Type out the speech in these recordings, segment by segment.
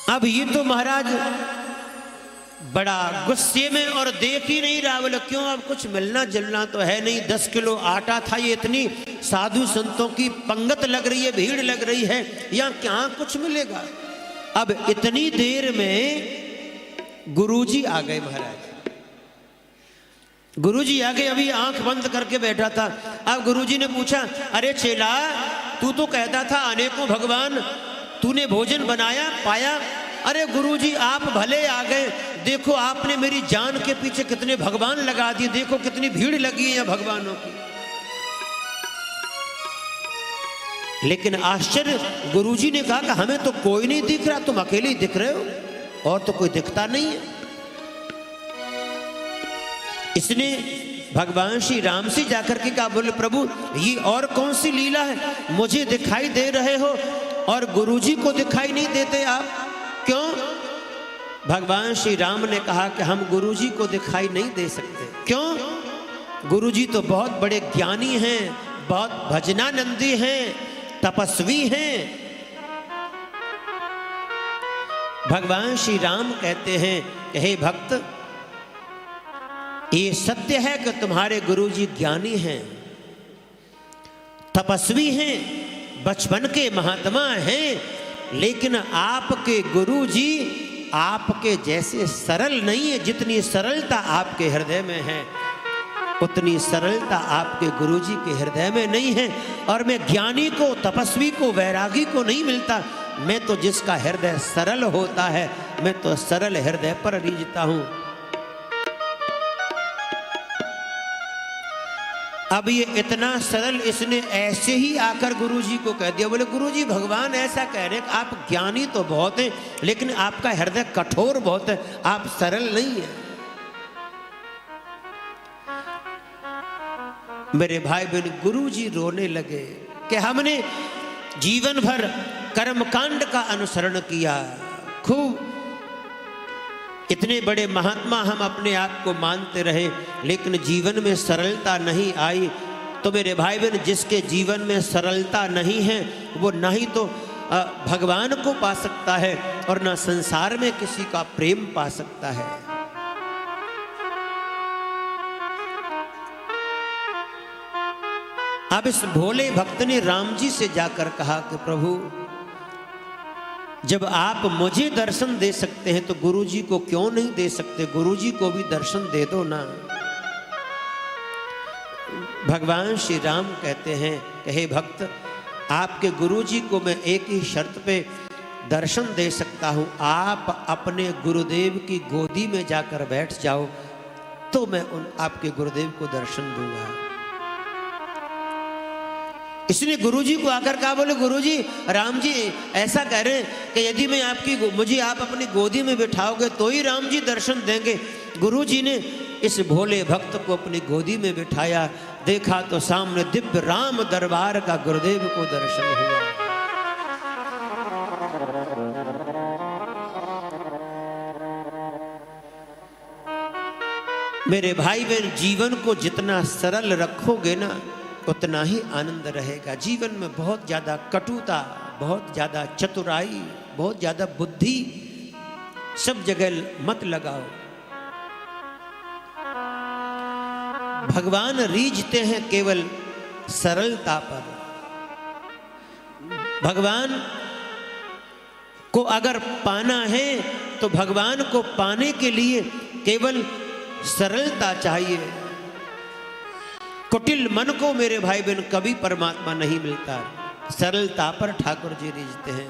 अब ये तो महाराज बड़ा गुस्से में और देख ही नहीं रहा। बोले क्यों, अब कुछ मिलना जुलना तो है नहीं। 10 किलो आटा था, ये इतनी साधु संतों की पंगत लग रही है, भीड़ लग रही है, यहाँ क्या कुछ मिलेगा। अब इतनी देर में गुरुजी आ गए। महाराज गुरुजी आ गए, अभी आंख बंद करके बैठा था। अब गुरुजी ने पूछा, अरे चेला, तू तो कहता था अनेकों भगवान, तूने भोजन बनाया पाया? अरे गुरुजी आप भले आ गए, देखो आपने मेरी जान के पीछे कितने भगवान लगा दिए, देखो कितनी भीड़ लगी है भगवानों की। लेकिन आश्चर्य, गुरुजी ने कहा कि हमें तो कोई नहीं दिख रहा, तुम अकेले ही दिख रहे हो और तो कोई दिखता नहीं है। इसने भगवान श्री राम से जाकर के कहा, बोले प्रभु ये और कौन सी लीला है, मुझे दिखाई दे रहे हो और गुरुजी को दिखाई नहीं देते आप, क्यों? भगवान श्री राम ने कहा कि हम गुरुजी को दिखाई नहीं दे सकते। क्यों? गुरुजी तो बहुत बड़े ज्ञानी हैं, बहुत भजनानंदी हैं, तपस्वी हैं। भगवान श्री राम कहते हैं कि हे भक्त, ये सत्य है कि तुम्हारे गुरुजी ज्ञानी हैं, तपस्वी हैं, बचपन के महात्मा हैं, लेकिन आपके गुरुजी आपके जैसे सरल नहीं है। जितनी सरलता आपके हृदय में है, उतनी सरलता आपके गुरुजी के हृदय में नहीं है। और मैं ज्ञानी को, तपस्वी को, वैरागी को नहीं मिलता। मैं तो जिसका हृदय सरल होता है, मैं तो सरल हृदय पर रीझता हूं। अब ये इतना सरल, इसने ऐसे ही आकर गुरुजी को कह दिया। बोले गुरुजी भगवान ऐसा कह रहे हैं, आप ज्ञानी तो बहुत हैं, लेकिन आपका हृदय कठोर बहुत है, आप सरल नहीं है। मेरे भाई बहन, गुरुजी रोने लगे कि हमने जीवन भर कर्मकांड का अनुसरण किया, खूब इतने बड़े महात्मा हम अपने आप को मानते रहे, लेकिन जीवन में सरलता नहीं आई। तो मेरे भाई बहन, जिसके जीवन में सरलता नहीं है, वो ना ही तो भगवान को पा सकता है और ना संसार में किसी का प्रेम पा सकता है। अब इस भोले भक्त ने राम जी से जाकर कहा कि प्रभु, जब आप मुझे दर्शन दे सकते हैं तो गुरुजी को क्यों नहीं दे सकते? गुरुजी को भी दर्शन दे दो ना। भगवान श्री राम कहते हैं कि हे भक्त, आपके गुरुजी को मैं एक ही शर्त पे दर्शन दे सकता हूं, आप अपने गुरुदेव की गोदी में जाकर बैठ जाओ तो मैं आपके गुरुदेव को दर्शन दूंगा। इसने गुरुजी को आकर कहा, बोले गुरुजी, राम जी ऐसा कह रहे हैं कि यदि मैं मुझे आप अपनी गोदी में बिठाओगे तो ही राम जी दर्शन देंगे। गुरुजी ने इस भोले भक्त को अपनी गोदी में बिठाया, देखा तो सामने दिव्य राम दरबार का गुरुदेव को दर्शन हुआ। मेरे भाई बहन, जीवन को जितना सरल रखोगे ना, उतना ही आनंद रहेगा। जीवन में बहुत ज्यादा कटुता, बहुत ज्यादा चतुराई, बहुत ज्यादा बुद्धि सब जगह मत लगाओ। भगवान रीझते हैं केवल सरलता पर। भगवान को अगर पाना है तो भगवान को पाने के लिए केवल सरलता चाहिए। कुटिल मन को मेरे भाई बहन कभी परमात्मा नहीं मिलता। सरलता पर ठाकुर जी रीझते हैं।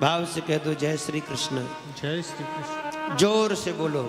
भाव से कह दो जय श्री कृष्ण। जय श्री कृष्ण। जोर से बोलो।